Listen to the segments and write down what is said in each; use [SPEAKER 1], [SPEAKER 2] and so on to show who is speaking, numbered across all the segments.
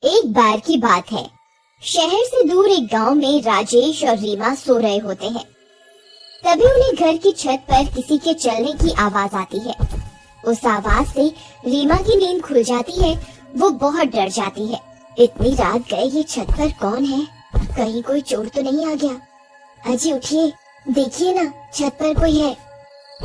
[SPEAKER 1] एक बार की बात है। शहर से दूर एक गांव में राजेश और रीमा सो रहे होते हैं। तभी उन्हें घर की छत पर किसी के चलने की आवाज आती है। उस आवाज से रीमा की नींद खुल जाती है। वो बहुत डर जाती है। इतनी रात गए, ये छत पर कौन है? कहीं कोई चोर तो नहीं आ गया? अजी उठिए, देखिए ना, छत पर कोई है।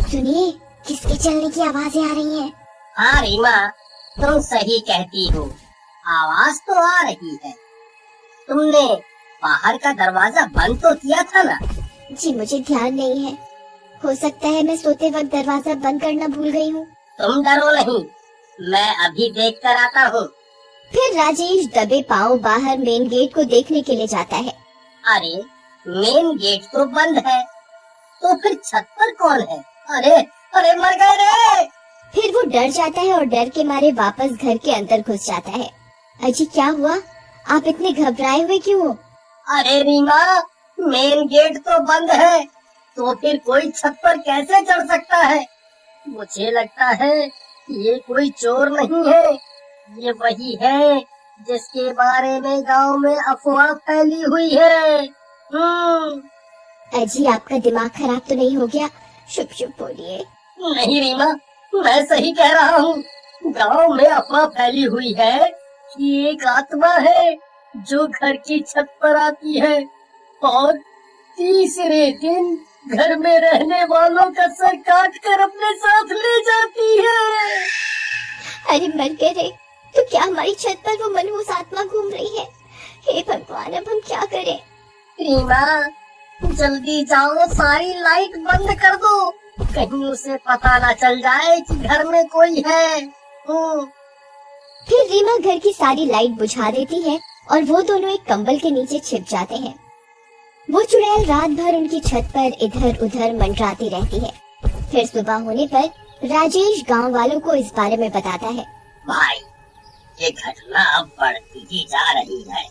[SPEAKER 1] सुनिए, किसके चलने की आवाजें आ रही हैं।
[SPEAKER 2] हाँ रीमा, तुम सही कहती हो, आवाज तो आ रही है। तुमने बाहर का दरवाजा बंद तो किया था ना?
[SPEAKER 1] जी मुझे ध्यान नहीं है। हो सकता है मैं सोते वक्त दरवाजा बंद करना भूल गई हूँ।
[SPEAKER 2] तुम डरो नहीं, मैं अभी देख कर आता हूँ।
[SPEAKER 1] फिर राजेश दबे पांव बाहर मेन गेट को देखने के लिए जाता है।
[SPEAKER 2] अरे मेन गेट तो बंद है, तो फिर छत पर कौन है? अरे अरे मर गए रे!
[SPEAKER 1] फिर वो डर जाता है और डर के मारे वापस घर के अंदर घुस जाता है। अजी क्या हुआ? आप इतने घबराए हुए क्यों हो?
[SPEAKER 2] अरे रीमा, मेन गेट तो बंद है, तो फिर कोई छत पर कैसे चढ़ सकता है? मुझे लगता है ये कोई चोर नहीं है, ये वही है जिसके बारे में गांव में अफवाह फैली हुई है।
[SPEAKER 1] अजी आपका दिमाग खराब तो नहीं हो गया? शुभ शुभ बोलिए।
[SPEAKER 2] नहीं रीमा, मैं सही कह रहा हूँ। गांव में अफवाह फैली हुई है कि एक आत्मा है जो घर की छत पर आती है और तीसरे दिन घर में रहने वालों का सर काट कर अपने साथ ले जाती है।
[SPEAKER 1] अरे मर गए रे, तो क्या हमारी छत पर वो मनहूस आत्मा घूम रही है? हे भगवान, अब हम क्या करें?
[SPEAKER 2] रीमा, जल्दी जाओ, सारी लाइट बंद कर दो, कहीं उसे पता न चल जाए कि घर में कोई है।
[SPEAKER 1] फिर रीमा घर की सारी लाइट बुझा देती है और वो दोनों एक कंबल के नीचे छिप जाते हैं। वो चुड़ैल रात भर उनकी छत पर इधर उधर मंडराती रहती है। फिर सुबह होने पर राजेश गांव वालों को इस बारे में बताता है।
[SPEAKER 2] भाई, ये घटना अब बढ़ती ही जा रही है।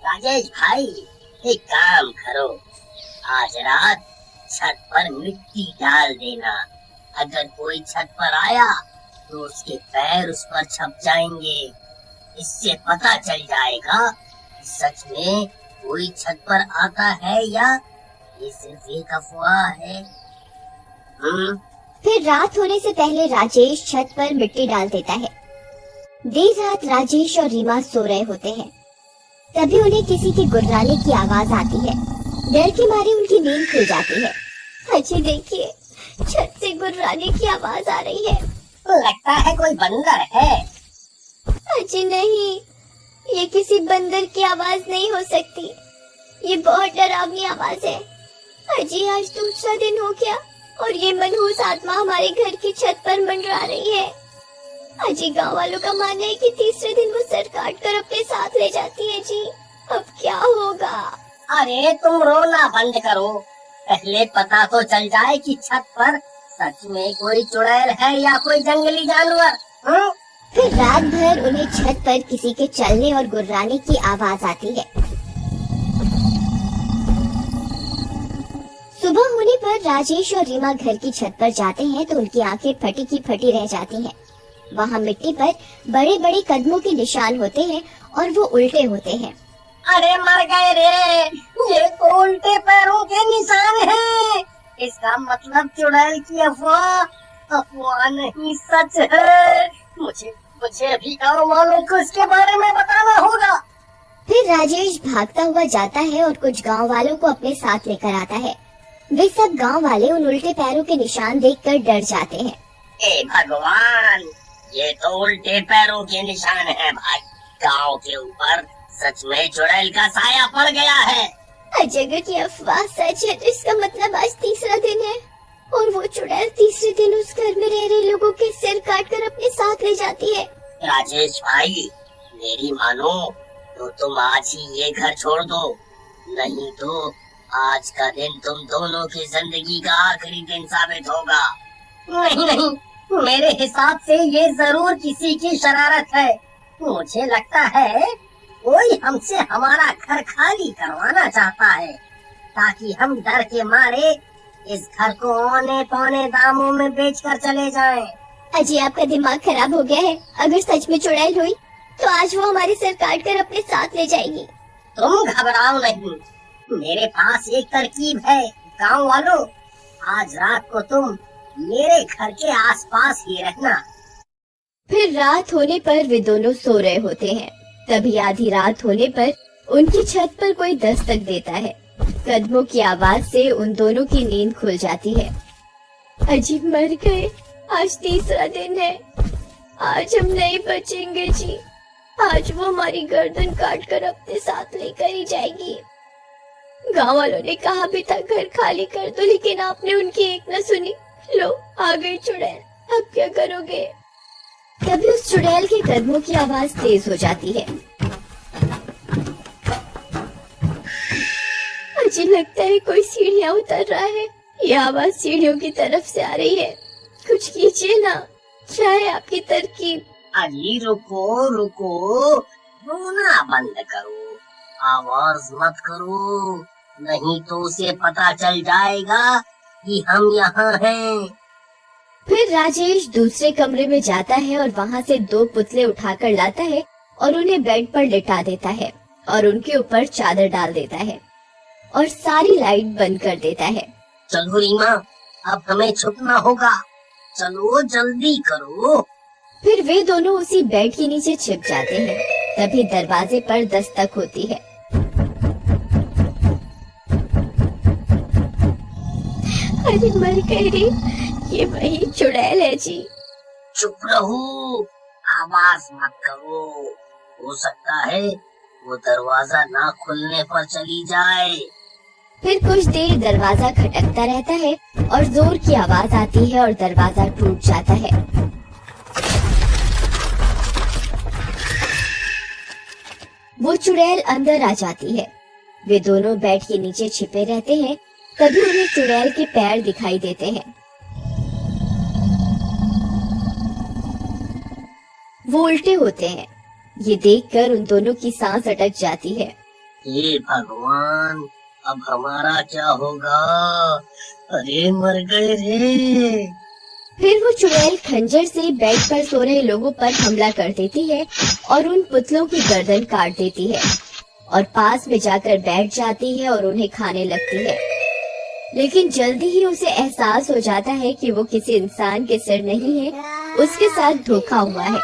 [SPEAKER 2] राजेश भाई, एक काम करो, आज रात छत पर मिट्टी डाल देना। अगर कोई छत पर आया तो उसके पैर उस पर छप जाएंगे। इससे पता चल जाएगा कि सच में कोई छत पर आता है या ये सिर्फ एक अफवाह है।
[SPEAKER 1] फिर रात होने से पहले राजेश छत पर मिट्टी डाल देता है। देर रात राजेश और रीमा सो रहे होते हैं। तभी उन्हें किसी के गुर्राने की आवाज आती है। डर के मारे उनकी नींद खुल जाती है। अजी देखिए, छत से गुर्राने की आवाज आ रही है।
[SPEAKER 2] लगता है कोई बंदर है।
[SPEAKER 1] अजी नहीं, ये किसी बंदर की आवाज नहीं हो सकती। ये बहुत डरावनी आवाज है। अजी आज दूसरा दिन हो गया और ये मनहूस आत्मा हमारे घर की छत पर मंडरा रही है। अजी गांव वालों का मानना है कि तीसरे दिन वो सर काट कर अपने साथ ले जाती है। जी अब क्या होगा?
[SPEAKER 2] अरे तुम रोना बंद करो, पहले पता तो चल जाए कि छत पर सच में कोई चुड़ैल है या कोई जंगली जानवर।
[SPEAKER 1] फिर रात भर उन्हें छत पर किसी के चलने और गुर्राने की आवाज आती है। सुबह होने पर राजेश और रीमा घर की छत पर जाते हैं तो उनकी आंखें फटी की फटी रह जाती हैं। वहाँ मिट्टी पर बड़े बड़े कदमों के निशान होते हैं और वो उल्टे होते हैं।
[SPEAKER 2] अरे मर गए रे, ये तो उल्टे पैरों के निशान हैं। इसका मतलब चुड़ैल की अफवाह नहीं, सच है। मुझे अभी गाँव वालों को इसके बारे में बताना होगा।
[SPEAKER 1] फिर राजेश भागता हुआ जाता है और कुछ गांव वालों को अपने साथ लेकर आता है। वे सब गांव वाले उन उल्टे पैरों के निशान देखकर डर जाते हैं।
[SPEAKER 2] ए भगवान, ये तो उल्टे पैरों के निशान है भाई। गांव के ऊपर सच में चुड़ैल का साया पड़ गया है।
[SPEAKER 1] अगर की अफवाह सच है तो इसका मतलब आज तीसरा दिन है और वो चुड़ैल तीसरे दिन उस घर में रह रहे लोगों के सिर काट कर अपने साथ ले जाती है।
[SPEAKER 2] राजेश भाई, मेरी मानो तो तुम आज ही ये घर छोड़ दो, नहीं तो आज का दिन तुम दोनों की जिंदगी का आखिरी दिन साबित होगा। नहीं, मेरे हिसाब से ये जरूर किसी की शरारत है। मुझे लगता है कोई हमसे हमारा घर खाली करवाना चाहता है ताकि हम डर के मारे इस घर को औने पौने दामों में बेचकर चले जाएं।
[SPEAKER 1] अजी आपका दिमाग खराब हो गया है। अगर सच में चुड़ैल हुई तो आज वो हमारे सर काट कर अपने साथ ले जाएगी।
[SPEAKER 2] तुम घबराओ नहीं, मेरे पास एक तरकीब है। गांव वालों, आज रात को तुम मेरे घर के आसपास ही रहना।
[SPEAKER 1] फिर रात होने पर वे दोनों सो रहे होते हैं। तभी आधी रात होने पर उनकी छत पर कोई दस्तक देता है। कदमों की आवाज से उन दोनों की नींद खुल जाती है। अजीब, मर गए। आज तीसरा दिन है। आज हम नहीं बचेंगे जी। आज वो हमारी गर्दन काट कर अपने साथ लेकर ही जाएगी। गांव वालों ने कहा भी था घर खाली कर दो, लेकिन आपने उनकी एक न सुनी। लो, आ गई चुड़ैल, अब क्या करोगे? तभी उस चुड़ैल के कदमों की आवाज तेज हो जाती है। मुझे लगता है कोई सीढ़ियाँ उतर रहा है। ये आवाज सीढ़ियों की तरफ से आ रही है। कुछ कीजिए ना, क्या है आपकी तरकीब?
[SPEAKER 2] अजी रुको रुको, रोना बंद करो, आवाज मत करो, नहीं तो उसे पता चल जाएगा कि हम यहाँ हैं।
[SPEAKER 1] फिर राजेश दूसरे कमरे में जाता है और वहाँ से 2 पुतले उठाकर लाता है और उन्हें बेड पर लिटा देता है और उनके ऊपर चादर डाल देता है और सारी लाइट बंद कर देता है।
[SPEAKER 2] चलो रीमा, अब हमें छुपना होगा, चलो जल्दी करो।
[SPEAKER 1] फिर वे दोनों उसी बेड के नीचे छिप जाते हैं। तभी दरवाजे पर दस्तक होती है। अरे मर गए रे, ये वही चुड़ैल है जी।
[SPEAKER 2] चुप रहो, आवाज मत करो, हो सकता है वो दरवाजा ना खुलने पर चली जाए।
[SPEAKER 1] फिर कुछ देर दरवाजा खटकता रहता है और जोर की आवाज आती है और दरवाजा टूट जाता है। वो चुड़ैल अंदर आ जाती है। वे दोनों बेड के नीचे छिपे रहते हैं। तभी उन्हें चुड़ैल के पैर दिखाई देते हैं। वो उल्टे होते हैं। ये देखकर उन दोनों की सांस अटक जाती है।
[SPEAKER 2] हे भगवान, अब हमारा क्या होगा? अरे मर गए रे।
[SPEAKER 1] फिर वो चुड़ैल खंजर से बेड पर सो रहे लोगों पर हमला कर देती है और उन पुतलों की गर्दन काट देती है और पास में जाकर बैठ जाती है और उन्हें खाने लगती है। लेकिन जल्दी ही उसे एहसास हो जाता है कि वो किसी इंसान के सिर नहीं है, उसके साथ धोखा हुआ है।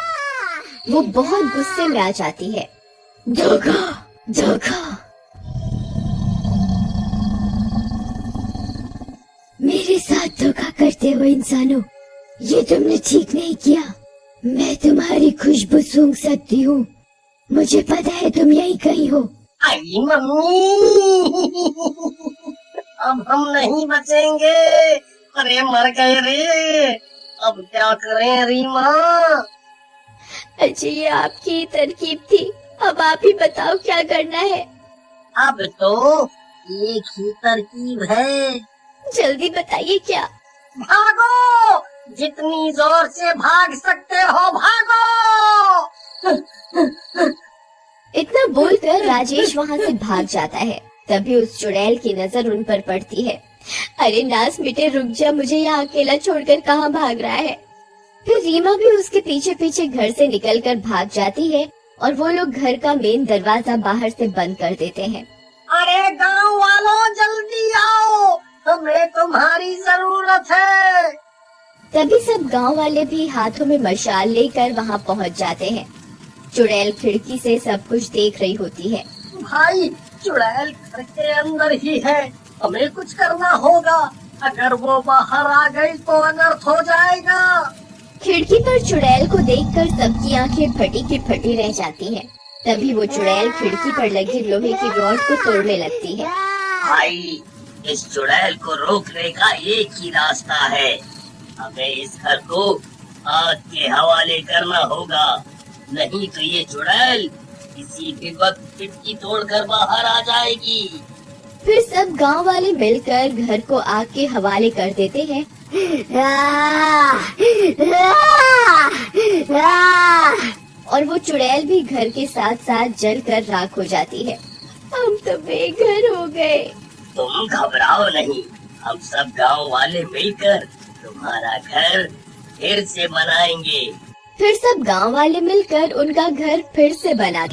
[SPEAKER 1] वो बहुत गुस्से में आ जाती है। धोखा, धोखा। मेरे साथ धोखा करते हो इंसानों, ये तुमने ठीक नहीं किया। मैं तुम्हारी खुशबू सूंघ सकती हूँ। मुझे पता है तुम यहीं कहीं हो।
[SPEAKER 2] आई मम्मी, अब हम नहीं बचेंगे। अरे मर गए रे, अब क्या करें रीमा?
[SPEAKER 1] अच्छा, ये आपकी तरकीब थी, अब आप ही बताओ क्या करना है।
[SPEAKER 2] अब तो एक ही तरकीब है।
[SPEAKER 1] जल्दी बताइए क्या।
[SPEAKER 2] भागो, जितनी जोर से भाग सकते हो भागो।
[SPEAKER 1] इतना बोलकर राजेश वहाँ से भाग जाता है। तभी उस चुड़ैल की नजर उन पर पड़ती है। अरे नास मिटे, रुक जा, मुझे यहाँ अकेला छोड़कर कहाँ भाग रहा है। फिर रीमा भी उसके पीछे पीछे घर से निकलकर भाग जाती है और वो लोग घर का मेन दरवाजा बाहर से बंद कर देते हैं।
[SPEAKER 2] अरे गांव वालों, जल्दी आओ, हमें तुम्हारी जरूरत है।
[SPEAKER 1] तभी सब गांव वाले भी हाथों में मशाल लेकर वहां पहुंच जाते हैं। चुड़ैल खिड़की से सब कुछ देख रही होती है।
[SPEAKER 2] भाई, चुड़ैल घर के अंदर ही है, हमें कुछ करना होगा। अगर वो बाहर आ गई तो अनर्थ हो जाएगा।
[SPEAKER 1] खिड़की पर चुड़ैल को देखकर सबकी आंखें फटी की फटी रह जाती हैं। तभी वो चुड़ैल खिड़की पर लगी लोहे की रॉड को तोड़ने लगती है।
[SPEAKER 2] भाई, इस चुड़ैल को रोकने का एक ही रास्ता है, हमें इस घर को आग के हवाले करना होगा, नहीं तो ये चुड़ैल किसी भी वक्त खिड़की तोड़कर बाहर आ जाएगी।
[SPEAKER 1] फिर सब गांव वाले मिलकर घर को आग के हवाले कर देते हैं। और वो चुड़ैल भी घर के साथ साथ जलकर राख हो जाती है। हम तो बेघर हो गए।
[SPEAKER 2] तुम घबराओ नहीं, हम सब गांव वाले मिलकर तुम्हारा घर फिर से बनाएंगे।
[SPEAKER 1] फिर सब गांव वाले मिलकर उनका घर फिर से बना